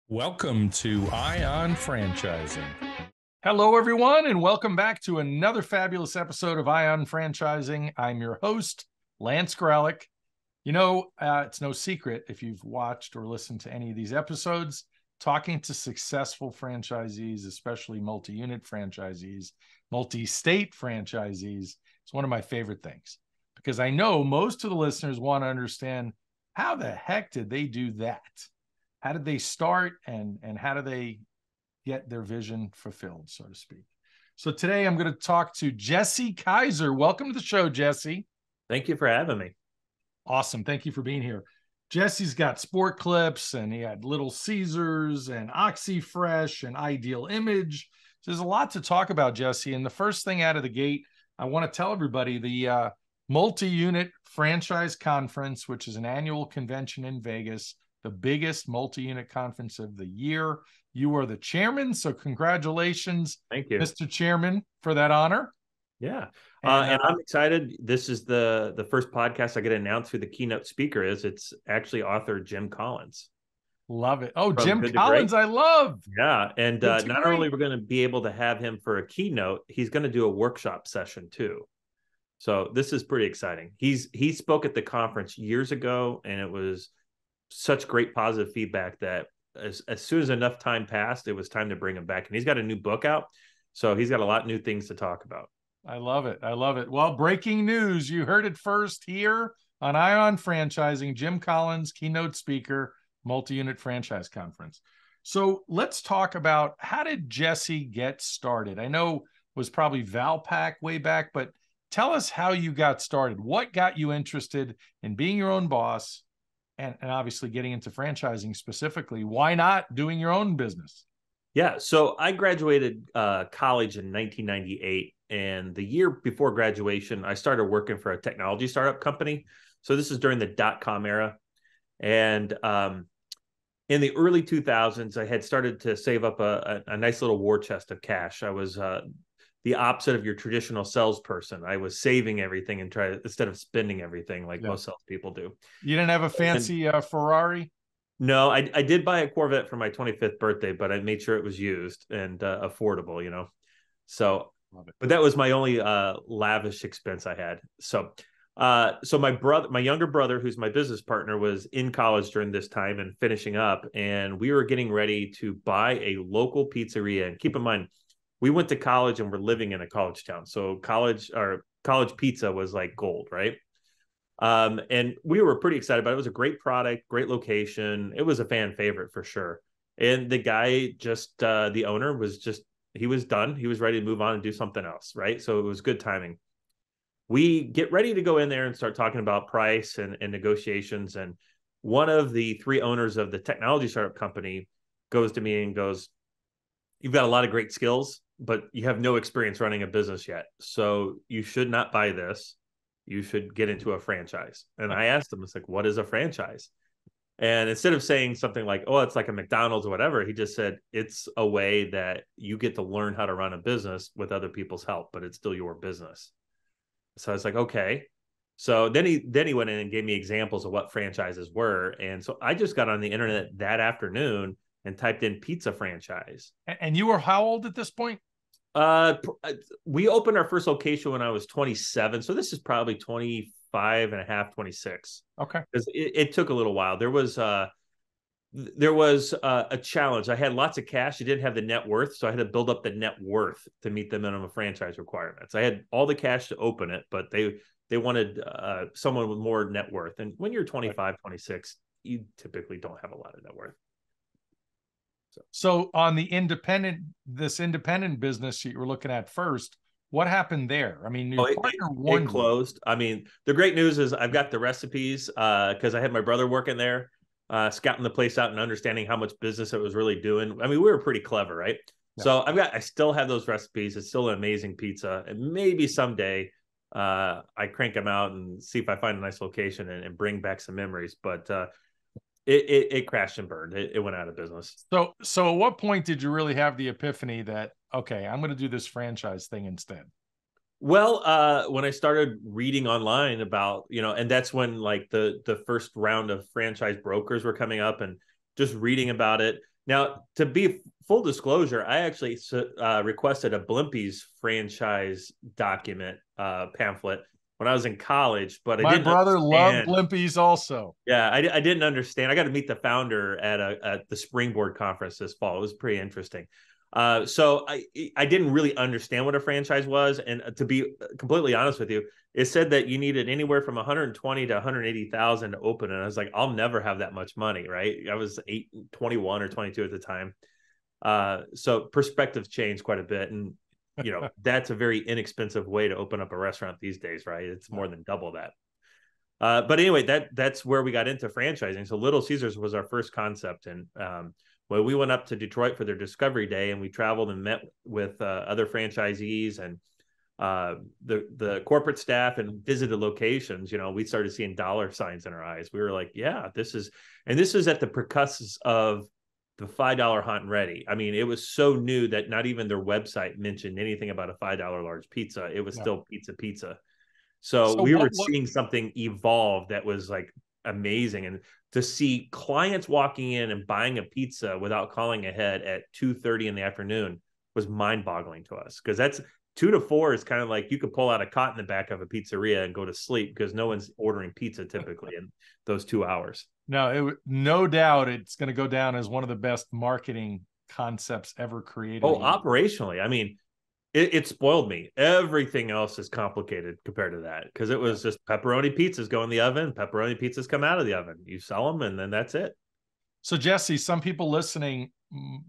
Welcome to Ion Franchising. Hello, everyone, and welcome back to another fabulous episode of Ion Franchising. I'm your host, Lance Gralick. You know, it's no secret if you've watched or listened to any of these episodes, talking to successful franchisees, especially multi-unit franchisees, multi-state franchisees, is one of my favorite things because I know most of the listeners want to understand how the heck did they do that? How did they start and how do they get their vision fulfilled, so to speak? So today I'm going to talk to Jesse Kaiser. Welcome to the show, Jesse. Thank you for having me. Awesome. Thank you for being here. Jesse's got Sport Clips and he had Little Caesars and OxyFresh and Ideal Image. So there's a lot to talk about, Jesse. And the first thing out of the gate, I want to tell everybody the multi-unit franchise conference, which is an annual convention in Vegas, the biggest multi-unit conference of the year. You are the chairman, so congratulations. Thank you, Mr. Chairman, for that honor. Yeah. And I'm excited. This is the first podcast I get to announce who the keynote speaker is. It's actually author Jim Collins. Love it. Oh, From Jim Good to Collins, Great. I love. Yeah. And not great. only we're going to be able to have him for a keynote, he's going to do a workshop session too. So this is pretty exciting. He spoke at the conference years ago, and it was such great positive feedback that as soon as enough time passed, it was time to bring him back. And he's got a new book out, so he's got a lot of new things to talk about. I love it. I love it. Well, breaking news. You heard it first here on Ion Franchising. Jim Collins, keynote speaker, multi-unit franchise conference. So let's talk about, how did Jesse get started? I know it was probably Valpak way back, but tell us how you got started. What got you interested in being your own boss and obviously getting into franchising specifically? Why not doing your own business? Yeah. So I graduated college in 1998. And the year before graduation, I started working for a technology startup company. So this is during the dot-com era. And in the early 2000s, I had started to save up a nice little war chest of cash. I was the opposite of your traditional salesperson. I was saving everything and instead of spending everything like most salespeople do. You didn't have a fancy Ferrari? No, I did buy a Corvette for my 25th birthday, but I made sure it was used and affordable, you know. So, but that was my only lavish expense I had. So my younger brother, who's my business partner, was in college during this time and finishing up, and we were getting ready to buy a local pizzeria. And keep in mind, we went to college and we're living in a college town. So college pizza was like gold, right? And we were pretty excited about it. It was a great product, great location. It was a fan favorite for sure. And the guy the owner he was done. He was ready to move on and do something else, right? So it was good timing. We get ready to go in there and start talking about price and negotiations. And one of the three owners of the technology startup company goes to me and goes, "You've got a lot of great skills, but you have no experience running a business yet. So you should not buy this. You should get into a franchise." And I asked him, it's like, "What is a franchise?" And instead of saying something like, "Oh, it's like a McDonald's or whatever," he just said, "It's a way that you get to learn how to run a business with other people's help, but it's still your business." So I was like, okay. So then he went in and gave me examples of what franchises were. And so I just got on the internet that afternoon and typed in pizza franchise. And you were how old at this point? We opened our first location when I was 27. So this is probably 25 and a half, 26. Okay. Because it took a little while. There was a challenge. I had lots of cash. I didn't have the net worth. So I had to build up the net worth to meet the minimum franchise requirements. I had all the cash to open it, but they wanted someone with more net worth. And when you're 25, 26, you typically don't have a lot of net worth. So on the independent business you were looking at first, what happened there? I mean, your partner it closed. I mean, the great news is I've got the recipes because I had my brother working there, scouting the place out and understanding how much business it was really doing. I mean, we were pretty clever, right? Yeah. So I still have those recipes. It's still an amazing pizza. And maybe someday I crank them out and see if I find a nice location and bring back some memories. But it crashed and burned. It went out of business. So at what point did you really have the epiphany that, okay, I'm going to do this franchise thing instead? Well, when I started reading online about, and that's when like the first round of franchise brokers were coming up, and just reading about it. Now, to be full disclosure, I actually requested a Blimpies franchise document pamphlet when I was in college, but I My didn't brother loved understand. Blimpies also. Yeah, I didn't understand. I got to meet the founder at the Springboard conference this fall. It was pretty interesting. So I didn't really understand what a franchise was, and to be completely honest with you, it said that you needed anywhere from 120 to 180,000 to open, and I was like, I'll never have that much money, right? I was 21 or 22 at the time. So perspectives changed quite a bit, and that's a very inexpensive way to open up a restaurant these days, right? It's more than double that. But anyway, that's where we got into franchising. So Little Caesars was our first concept, and when we went up to Detroit for their Discovery Day, and we traveled and met with other franchisees and the corporate staff and visited locations, we started seeing dollar signs in our eyes. We were like, yeah, this is at the precusp of the $5 hot and ready. I mean, it was so new that not even their website mentioned anything about a $5 large pizza. It was still pizza. So we were seeing something evolve that was like amazing. And to see clients walking in and buying a pizza without calling ahead at 2:30 in the afternoon was mind-boggling to us, because that's 2 to 4 is kind of like you could pull out a cot in the back of a pizzeria and go to sleep, because no one's ordering pizza typically in those 2 hours. No doubt it's going to go down as one of the best marketing concepts ever created. Oh, operationally, I mean, it spoiled me. Everything else is complicated compared to that, because it was just pepperoni pizzas go in the oven, pepperoni pizzas come out of the oven. You sell them, and then that's it. So, Jesse, some people listening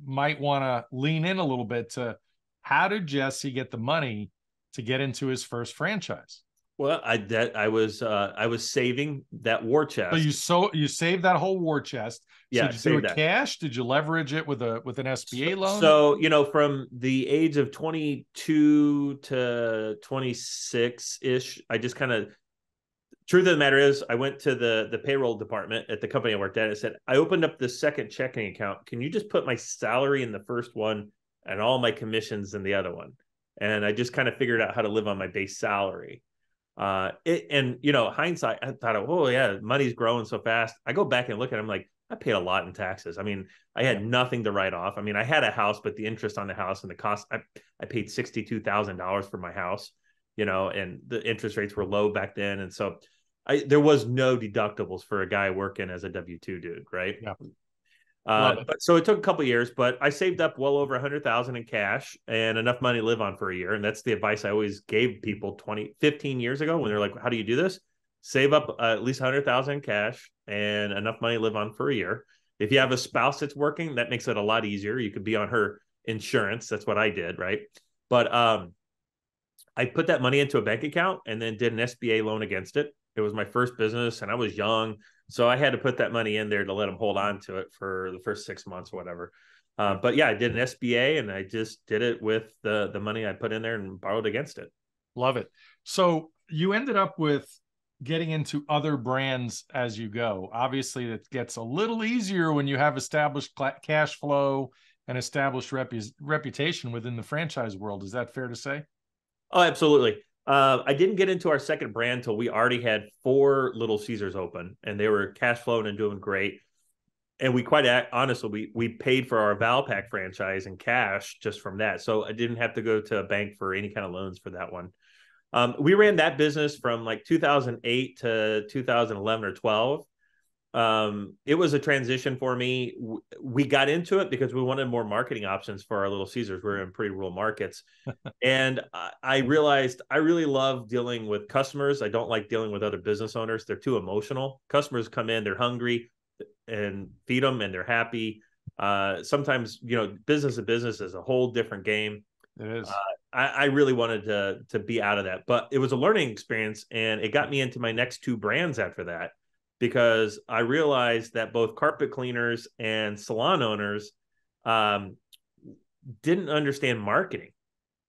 might want to lean in a little bit to how did Jesse get the money to get into his first franchise? Well, I was saving that war chest. So you saved that whole war chest. Yeah, so did you do it cash? Did you leverage it with an SBA loan? So, from the age of 22 to 26-ish, I just kind of, truth of the matter is, I went to the payroll department at the company I worked at. I said, I opened up the second checking account. Can you just put my salary in the first one and all my commissions in the other one? And I just kind of figured out how to live on my base salary. Hindsight, I thought, oh yeah, money's growing so fast. I go back and look at it, I'm like, I paid a lot in taxes. I mean, I had nothing to write off. I mean, I had a house, but the interest on the house and the cost, I paid $62,000 for my house, and the interest rates were low back then. And so there was no deductibles for a guy working as a W-2 dude. Right. Yeah. But so it took a couple of years, but I saved up well over 100,000 in cash and enough money to live on for a year. And that's the advice I always gave people 15 years ago when they're like, how do you do this? Save up at least 100,000 in cash and enough money to live on for a year. If you have a spouse that's working, that makes it a lot easier. You could be on her insurance. That's what I did. Right. But I put that money into a bank account and then did an SBA loan against it. It was my first business and I was young. So I had to put that money in there to let them hold on to it for the first 6 months or whatever. But yeah, I did an SBA and I just did it with the money I put in there and borrowed against it. Love it. So you ended up with getting into other brands as you go. Obviously, it gets a little easier when you have established cash flow and established reputation within the franchise world. Is that fair to say? Oh, absolutely. I didn't get into our second brand until we already had 4 Little Caesars open, and they were cash flowing and doing great. And we honestly, we paid for our Valpak franchise in cash just from that. So I didn't have to go to a bank for any kind of loans for that one. We ran that business from like 2008 to 2011 or 12. It was a transition for me. We got into it because we wanted more marketing options for our Little Caesars. We're in pretty rural markets. And I realized I really love dealing with customers. I don't like dealing with other business owners. They're too emotional. Customers come in, they're hungry, and feed them and they're happy. Sometimes, business to business is a whole different game. It is. I really wanted to be out of that, but it was a learning experience, and it got me into my next 2 brands after that, because I realized that both carpet cleaners and salon owners didn't understand marketing.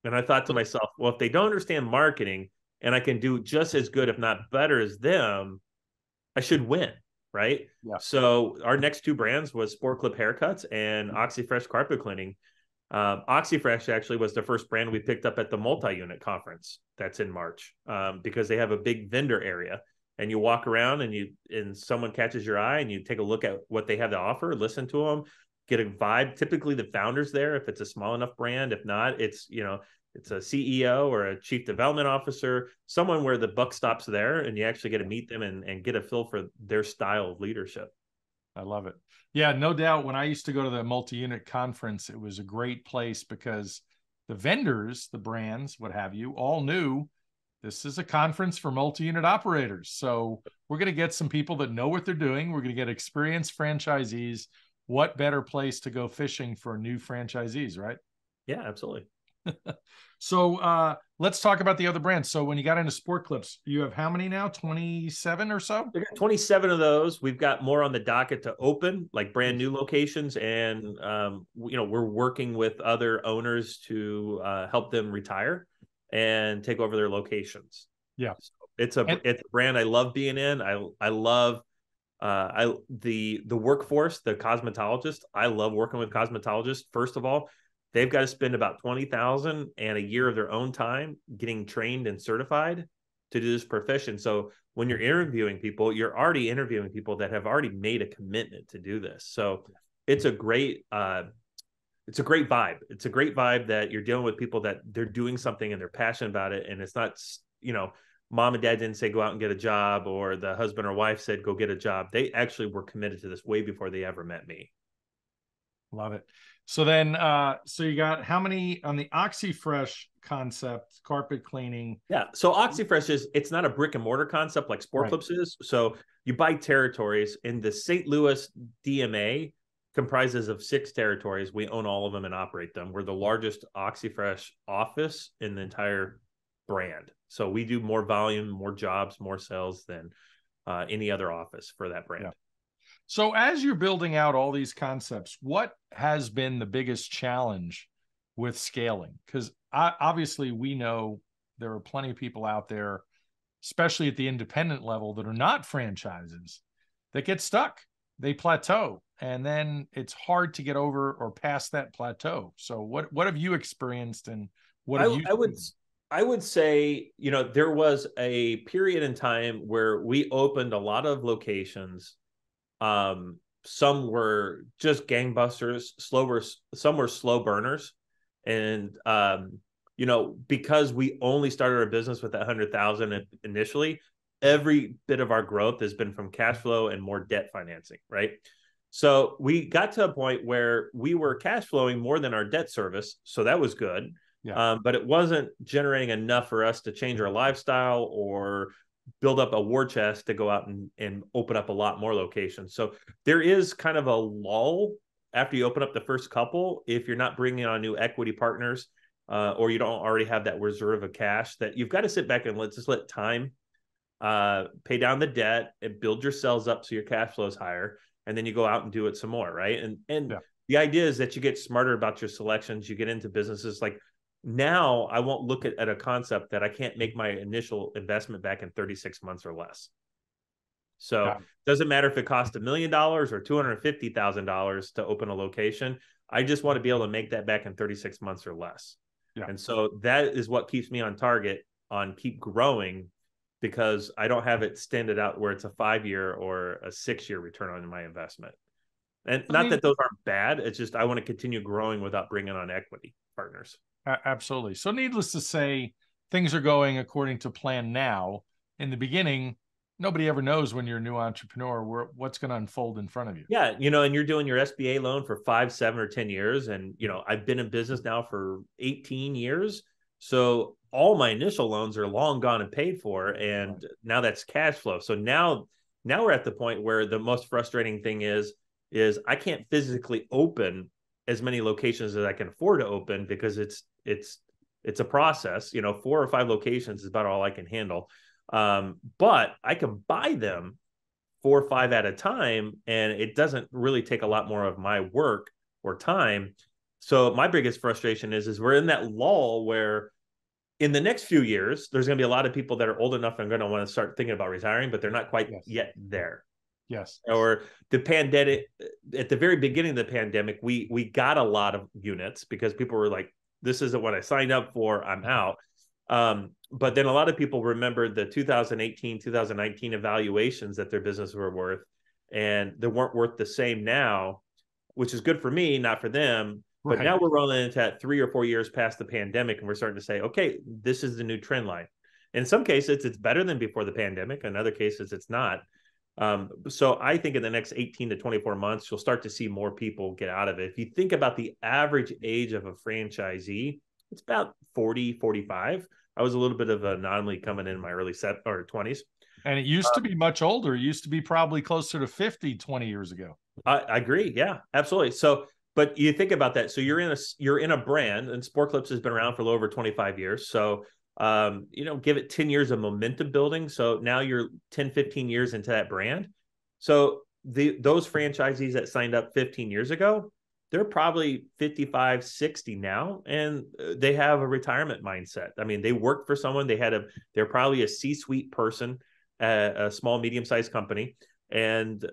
And I thought to myself, well, if they don't understand marketing and I can do just as good, if not better as them, I should win. Right. Yeah. So our next 2 brands was Sport Clip Haircuts and OxyFresh Carpet Cleaning. OxyFresh actually was the first brand we picked up at the multi-unit conference that's in March, because they have a big vendor area, and you walk around and someone catches your eye and you take a look at what they have to offer, listen to them. get a vibe. Typically the founder's there if it's a small enough brand. If not, it's, it's a CEO or a chief development officer, someone where the buck stops there and you actually get to meet them and get a feel for their style of leadership. I love it. Yeah, no doubt. When I used to go to the multi-unit conference, it was a great place because the vendors, the brands, what have you, all knew this is a conference for multi-unit operators. So we're going to get some people that know what they're doing. We're going to get experienced franchisees. What better place to go fishing for new franchisees, right? Yeah, absolutely. So let's talk about the other brands. So when you got into Sport Clips, you have how many now? 27 or so? We got 27 of those. We've got more on the docket to open, like brand new locations. And, we're working with other owners to help them retire and take over their locations. Yeah. So it's a brand I love being in. I love the workforce, the cosmetologist. I love working with cosmetologists. First of all, they've got to spend about $20,000 and a year of their own time getting trained and certified to do this profession. So when you're interviewing people, you're already interviewing people that have already made a commitment to do this. So it's a great vibe. It's a great vibe that you're dealing with people that they're doing something and they're passionate about it. And it's not, mom and dad didn't say go out and get a job, or the husband or wife said go get a job. They actually were committed to this way before they ever met me. Love it. So then, so you got how many on the OxyFresh concept, carpet cleaning? Yeah. So OxyFresh it's not a brick and mortar concept like Sport Clips is. So you buy territories, and the St. Louis DMA comprises of 6 territories. We own all of them and operate them. We're the largest OxyFresh office in the entire brand. So we do more volume, more jobs, more sales than any other office for that brand. Yeah. So as you're building out all these concepts, what has been the biggest challenge with scaling? Because obviously we know there are plenty of people out there, especially at the independent level, that are not franchises, that get stuck. They plateau, and then it's hard to get over or past that plateau. So what have you experienced, and what have you? I would say, there was a period in time where we opened a lot of locations. Some were just gangbusters, some were slow burners. And, because we only started our business with 100,000 initially, every bit of our growth has been from cash flow and more debt financing. Right. So we got to a point where we were cash flowing more than our debt service. So that was good. Yeah. But it wasn't generating enough for us to change our lifestyle or build up a war chest to go out and open up a lot more locations. So there is kind of a lull after you open up the first couple, if you're not bringing on new equity partners, or you don't already have that reserve of cash, that you've got to sit back and let time pay down the debt and build your sales up so your cash flow is higher. And then you go out and do it some more. Right. And the idea is that you get smarter about your selections. You get into businesses like, now I won't look at a concept that I can't make my initial investment back in 36 months or less. So it doesn't matter if it costs $1 million or $250,000 to open a location. I just want to be able to make that back in 36 months or less. Yeah. And so that is what keeps me on target on keep growing, because I don't have it standard out where it's a 5-year or a 6-year return on my investment. And not that those aren't bad. It's just I want to continue growing without bringing on equity partners. Absolutely. So needless to say, things are going according to plan now. In the beginning, nobody ever knows when you're a new entrepreneur what's going to unfold in front of you. Yeah. And you're doing your SBA loan for 5, 7, or 10 years. And, I've been in business now for 18 years. So all my initial loans are long gone and paid for. And now that's cash flow. So now we're at the point where the most frustrating thing is I can't physically open as many locations as I can afford to open, because it's a process. 4 or 5 locations is about all I can handle. But I can buy them 4 or 5 at a time, and it doesn't really take a lot more of my work or time. So my biggest frustration is we're in that lull where in the next few years, there's going to be a lot of people that are old enough and going to want to start thinking about retiring, but they're not quite yet there. Yes. Or the pandemic, at the very beginning of the pandemic, we got a lot of units because people were like, this isn't what I signed up for, I'm out. But then a lot of people remembered the 2018, 2019 evaluations that their business were worth, and they weren't worth the same now which is good for me, not for them. But now we're rolling into that 3 or 4 years past the pandemic, and we're starting to say, okay, this is the new trend line. In some cases, it's better than before the pandemic. In other cases, it's not. So I think in the next 18 to 24 months, you'll start to see more people get out of it. If you think about the average age of a franchisee, it's about 40, 45. I was a little bit of an anomaly coming in my early 20s. And it used to be much older. It used to be probably closer to 50, 20 years ago. I agree. Yeah, absolutely. So, but you think about that. So you're in a brand, and Sport Clips has been around for a little over 25 years. So, give it 10 years of momentum building. So now you're 10, 15 years into that brand. So those franchisees that signed up 15 years ago, they're probably 55, 60 now, and they have a retirement mindset. I mean, they worked for someone. They're probably a C-suite person at a small, medium-sized company. And,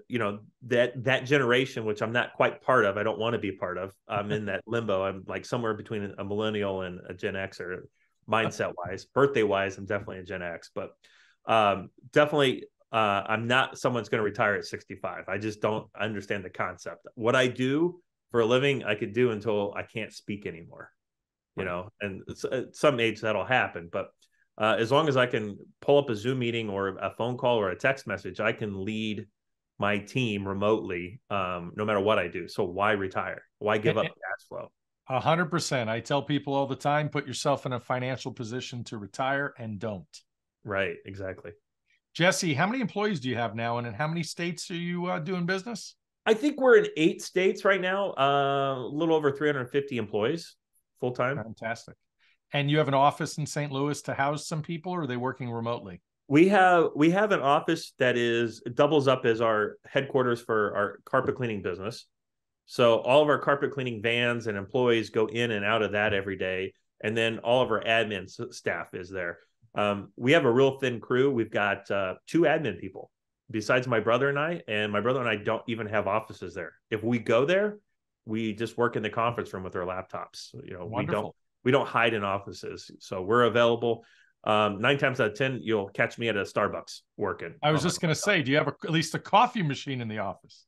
that generation, which I'm not quite part of, I don't want to be part of. I'm in that limbo. I'm like somewhere between a millennial and a Gen Xer mindset-wise. Birthday-wise, I'm definitely a Gen X, but definitely I'm not someone's going to retire at 65. I just don't understand the concept. What I do for a living, I could do until I can't speak anymore, and at some age that'll happen. But as long as I can pull up a Zoom meeting or a phone call or a text message, I can lead my team remotely, no matter what I do. So why retire? Why give up cash flow? 100%. I tell people all the time, put yourself in a financial position to retire, and don't. Right. Exactly. Jesse, how many employees do you have now? And in how many states are you doing business? I think we're in 8 states right now, a little over 350 employees full-time. Fantastic. And you have an office in St. Louis to house some people, or are they working remotely? We have an office that doubles up as our headquarters for our carpet cleaning business. So all of our carpet cleaning vans and employees go in and out of that every day. And then all of our admin staff is there. We have a real thin crew. We've got 2 admin people besides my brother and I, don't even have offices there. If we go there, we just work in the conference room with our laptops. Wonderful. We don't hide in offices. So we're available. 9 times out of 10, you'll catch me at a Starbucks working. I was just going to say, do you have at least a coffee machine in the office?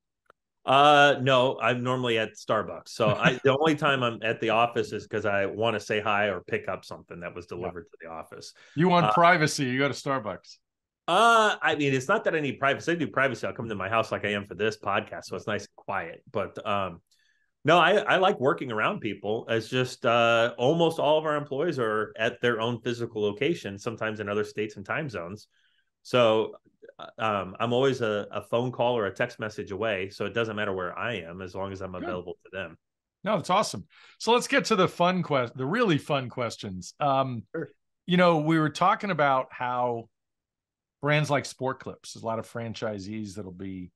No, I'm normally at Starbucks. So the only time I'm at the office is because I want to say hi or pick up something that was delivered to the office. You want privacy, you go to Starbucks. I mean, it's not that I need privacy. I do privacy. I'll come to my house like I am for this podcast, so it's nice and quiet. But no, I like working around people. It's just almost all of our employees are at their own physical location, sometimes in other states and time zones. So I'm always a phone call or a text message away. So it doesn't matter where I am as long as I'm available to them. No, it's awesome. So let's get to the really fun questions. Sure. We were talking about how brands like Sport Clips, there's a lot of franchisees that'll be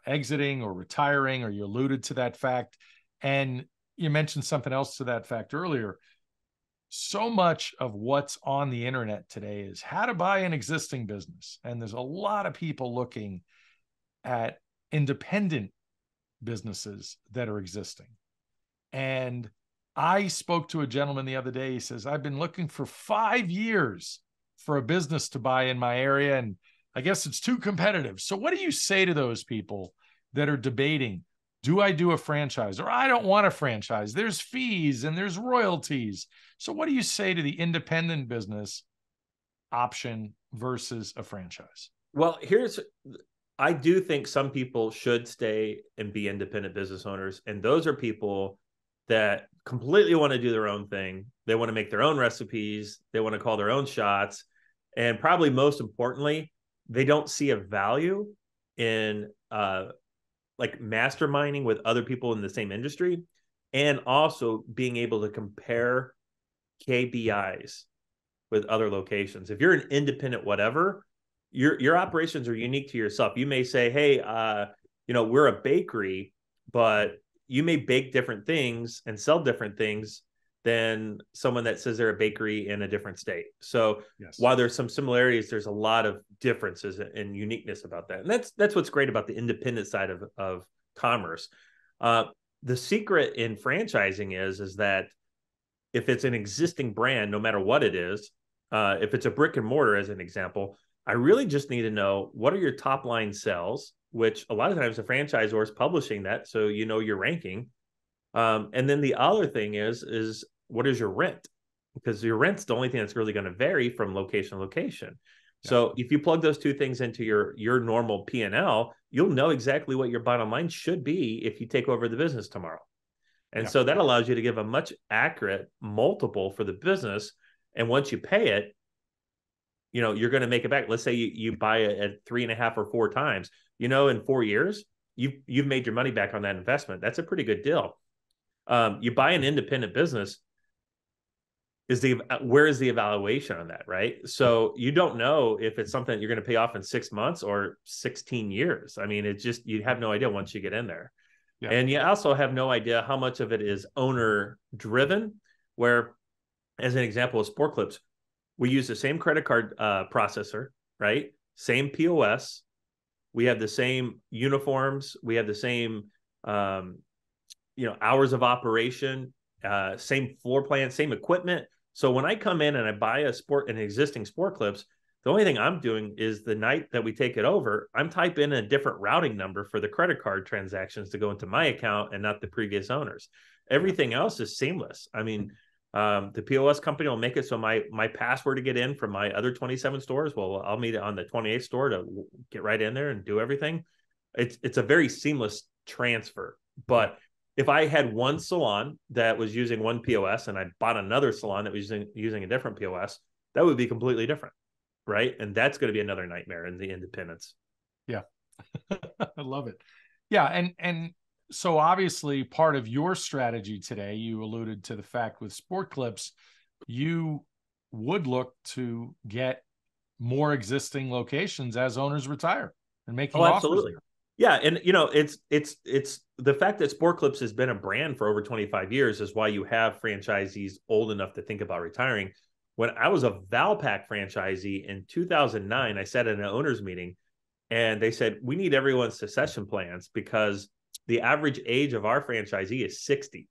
exiting or retiring, or you alluded to that fact. And you mentioned something else to that fact earlier. So much of what's on the internet today is how to buy an existing business. And there's a lot of people looking at independent businesses that are existing. And I spoke to a gentleman the other day. He says, I've been looking for 5 years for a business to buy in my area, and I guess it's too competitive. So what do you say to those people that are debating, do I do a franchise, or I don't want a franchise? There's fees and there's royalties. So what do you say to the independent business option versus a franchise? Well, I do think some people should stay and be independent business owners. And those are people that completely want to do their own thing. They want to make their own recipes. They want to call their own shots. And probably most importantly, they don't see a value in like masterminding with other people in the same industry, and also being able to compare KPIs with other locations. If you're an independent whatever, your operations are unique to yourself. You may say, hey, we're a bakery, but you may bake different things and sell different things than someone that says they're a bakery in a different state. So while there's some similarities, there's a lot of differences and uniqueness about that. And that's what's great about the independent side of commerce. The secret in franchising is that if it's an existing brand, no matter what it is, if it's a brick and mortar, as an example, I really just need to know, what are your top line sales which a lot of times the franchisor is publishing that, so you know your ranking. And then the other thing is what is your rent? Because your rent's the only thing that's really going to vary from location to location. Yeah. So if you plug those two things into your normal P&L, you'll know exactly what your bottom line should be if you take over the business tomorrow. And so that allows you to give a much accurate multiple for the business. And once you pay it, you know, you're going to make it back. Let's say you buy it at 3.5 or 4 times, you know, in 4 years, you've made your money back on that investment. That's a pretty good deal. You buy an independent business, where is the evaluation on that, right? So you don't know if it's something that you're going to pay off in 6 months or 16 years. I mean, it's just, you have no idea once you get in there. Yeah. And you also have no idea how much of it is owner driven, where, as an example of Sport Clips, we use the same credit card processor, right? Same POS. We have the same uniforms. We have the same, hours of operation, same floor plan, same equipment. So when I come in and I buy an existing Sport Clips, the only thing I'm doing is the night that we take it over, I'm typing in a different routing number for the credit card transactions to go into my account and not the previous owners. Everything else is seamless. I mean, the POS company will make it so my password to get in from my other 27 stores, well, I'll meet it on the 28th store to get right in there and do everything. It's a very seamless transfer. But if I had one salon that was using one POS and I bought another salon that was using a different POS, that would be completely different, right? And that's going to be another nightmare in the independents. Yeah. I love it. Yeah. And so obviously part of your strategy today, you alluded to the fact with Sport Clips, you would look to get more existing locations as owners retire and making offers. Absolutely. Yeah. And, you know, it's the fact that Sport Clips has been a brand for over 25 years is why you have franchisees old enough to think about retiring. When I was a Valpak franchisee in 2009, I sat in an owner's meeting and they said, we need everyone's succession plans because the average age of our franchisee is 60.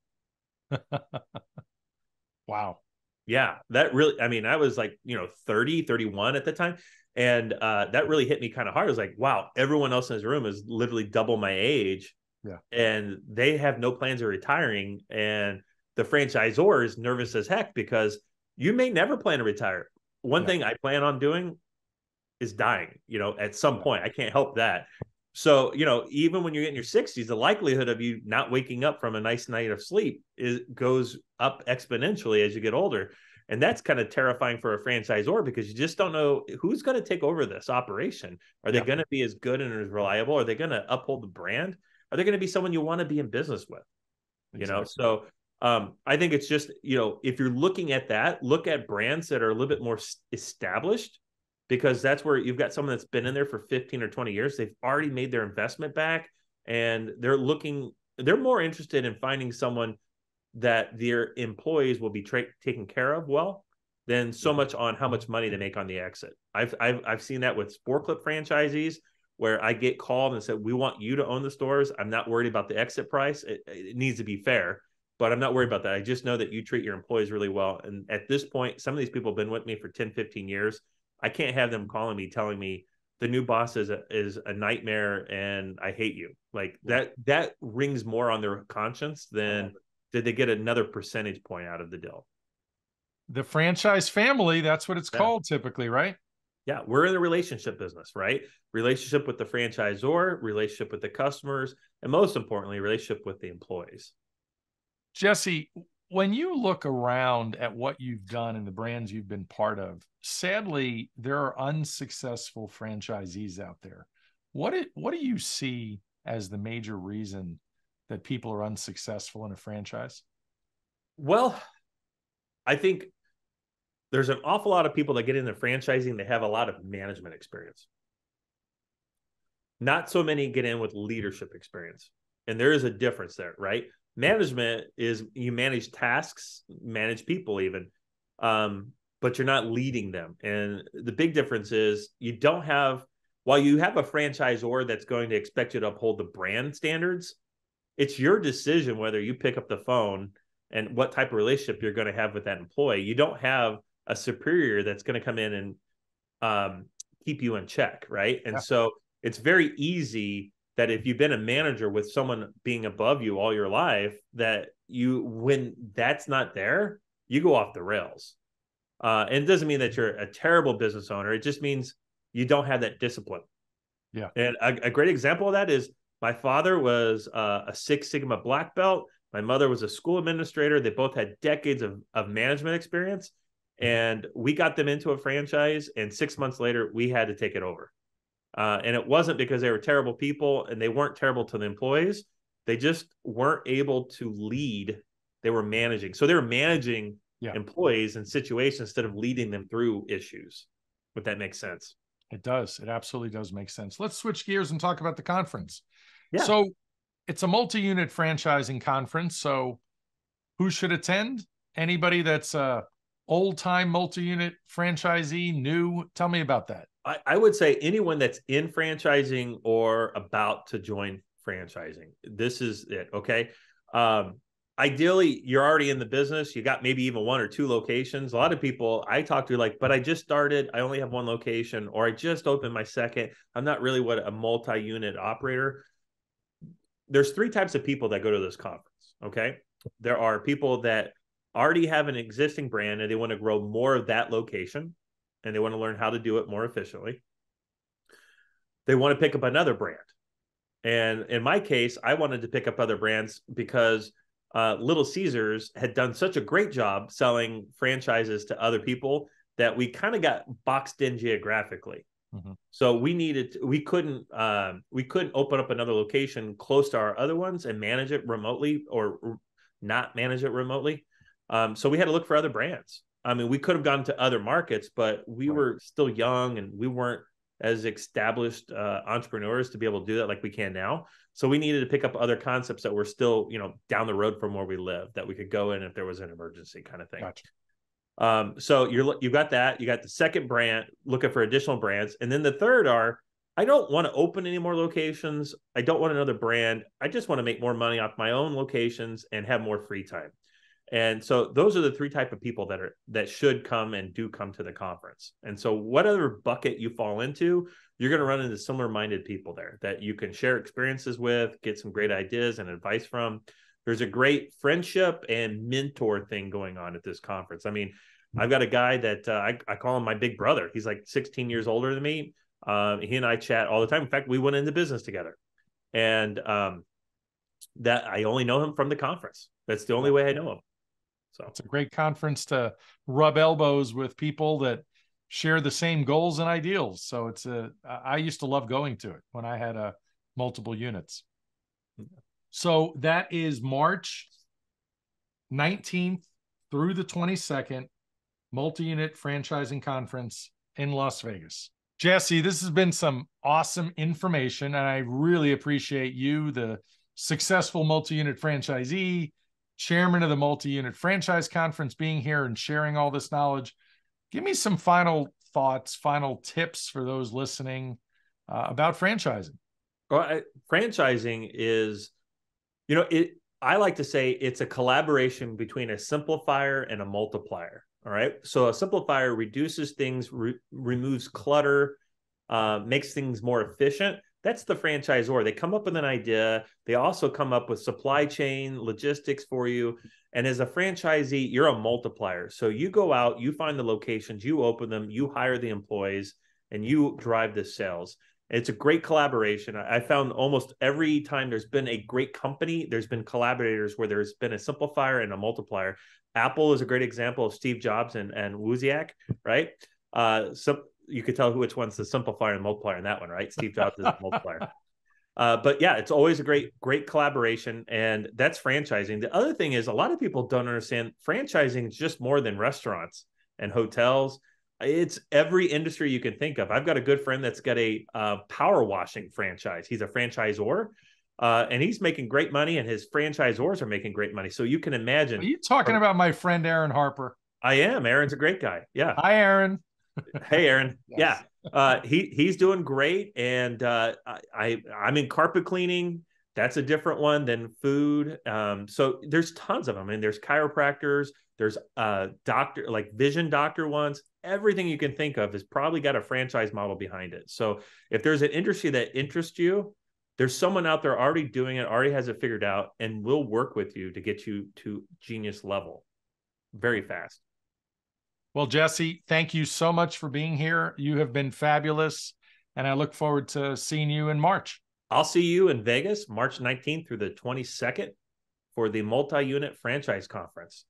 Wow. Yeah. That really, I mean, I was like, 30, 31 at the time. And that really hit me kind of hard. I was like, wow, everyone else in this room is literally double my age. Yeah. And they have no plans of retiring. And the franchisor is nervous as heck because you may never plan to retire. One thing I plan on doing is dying, at some point. I can't help that. So, even when you're in your 60s, the likelihood of you not waking up from a nice night of sleep goes up exponentially as you get older. And that's kind of terrifying for a franchisor because you just don't know who's going to take over this operation. Are they going to be as good and as reliable? Are they going to uphold the brand? Are they going to be someone you want to be in business with? Exactly. So I think it's just, if you're looking at that, look at brands that are a little bit more established, because that's where you've got someone that's been in there for 15 or 20 years. They've already made their investment back and they're more interested in finding someone that their employees will be taken care of well than so much on how much money they make on the exit. I've seen that with Sport Clip franchisees where I get called and said, we want you to own the stores. I'm not worried about the exit price. It needs to be fair, but I'm not worried about that. I just know that you treat your employees really well. And at this point, some of these people have been with me for 10, 15 years. I can't have them calling me, telling me the new boss is a nightmare and I hate you. Like that rings more on their conscience than did they get another percentage point out of the deal. The franchise family, that's what it's called typically, right? Yeah, we're in the relationship business, right? Relationship with the franchisor, relationship with the customers, and most importantly, relationship with the employees. Jesse, when you look around at what you've done and the brands you've been part of, sadly, there are unsuccessful franchisees out there. What do you see as the major reason that people are unsuccessful in a franchise? Well, I think there's an awful lot of people that get into franchising that have a lot of management experience. Not so many get in with leadership experience. And there is a difference there, right? Management is you manage tasks, manage people even, but you're not leading them. And the big difference is while you have a franchisor that's going to expect you to uphold the brand standards, it's your decision whether you pick up the phone and what type of relationship you're going to have with that employee. You don't have a superior that's going to come in and keep you in check, right? And so it's very easy that if you've been a manager with someone being above you all your life, that when that's not there, you go off the rails. And it doesn't mean that you're a terrible business owner. It just means you don't have that discipline. Yeah. And a great example of that is my father was a Six Sigma black belt. My mother was a school administrator. They both had decades of management experience. And we got them into a franchise. And 6 months later, we had to take it over. And it wasn't because they were terrible people and they weren't terrible to the employees. They just weren't able to lead. They were managing. So they were managing employees and situations instead of leading them through issues, if that makes sense. It does. It absolutely does make sense. Let's switch gears and talk about the conference. Yeah. So it's a multi-unit franchising conference. So who should attend? Anybody that's a old-time multi-unit franchisee, new? Tell me about that. I would say anyone that's in franchising or about to join franchising. This is it. Okay. Ideally, you're already in the business. You got maybe even 1 or 2 locations. A lot of people I talk to like, but I just started. I only have 1 location, or I just opened my second. I'm not really a multi-unit operator. There's 3 types of people that go to this conference. Okay. There are people that already have an existing brand and they want to grow more of that location and they want to learn how to do it more efficiently. They want to pick up another brand. And in my case, I wanted to pick up other brands because Little Caesars had done such a great job selling franchises to other people that we kind of got boxed in geographically. Mm-hmm. So we couldn't open up another location close to our other ones and manage it remotely or not manage it remotely. So we had to look for other brands. I mean, we could have gone to other markets, but we were still young and we weren't as established entrepreneurs to be able to do that like we can now. So we needed to pick up other concepts that were still, down the road from where we live that we could go in if there was an emergency kind of thing. Gotcha. So you've got that. You got the second brand, looking for additional brands. And then the third I don't want to open any more locations. I don't want another brand. I just want to make more money off my own locations and have more free time. And so those are the 3 type of people that should come and do come to the conference. And so whatever bucket you fall into, you're going to run into similar minded people there that you can share experiences with, get some great ideas and advice from. There's a great friendship and mentor thing going on at this conference. I mean, I've got a guy that I call him my big brother. He's like 16 years older than me. He and I chat all the time. In fact, we went into business together. And that I only know him from the conference. That's the only way I know him. So it's a great conference to rub elbows with people that share the same goals and ideals. So I used to love going to it when I had multiple units. So that is March 19th through the 22nd, multi-unit franchising conference in Las Vegas. Jesse, this has been some awesome information, and I really appreciate you, the successful multi-unit franchisee, chairman of the multi-unit franchise conference, being here and sharing all this knowledge. Give me some final thoughts, final tips for those listening about franchising. Well, franchising is, I like to say it's a collaboration between a simplifier and a multiplier. All right. So a simplifier reduces things, removes clutter, makes things more efficient. That's the franchisor. They come up with an idea. They also come up with supply chain logistics for you. And as a franchisee, you're a multiplier. So you go out, you find the locations, you open them, you hire the employees, and you drive the sales. It's a great collaboration. I found almost every time there's been a great company, there's been collaborators where there's been a simplifier and a multiplier. Apple is a great example of Steve Jobs and Wozniak, right? So you could tell which one's the simplifier and multiplier in that one, right? Steve Jobs is the multiplier. But yeah, it's always a great collaboration, and that's franchising. The other thing is a lot of people don't understand franchising is just more than restaurants and hotels. It's every industry you can think of. I've got a good friend that's got a power washing franchise. He's a franchisor, and he's making great money, and his franchisors are making great money. So you can imagine. Are you talking about my friend Aaron Harper? I am. Aaron's a great guy. Yeah. Hi, Aaron. Hey, Aaron. Yes. Yeah. He's doing great. And I'm in carpet cleaning. That's a different one than food. So there's tons of them. I mean, there's chiropractors, there's doctor, like vision doctor ones. everything you can think of has probably got a franchise model behind it. So if there's an industry that interests you, there's someone out there already doing it, already has it figured out, and will work with you to get you to genius level very fast. Well, Jesse, thank you so much for being here. You have been fabulous, and I look forward to seeing you in March. I'll see you in Vegas, March 19th through the 22nd for the Multi-Unit Franchise Conference.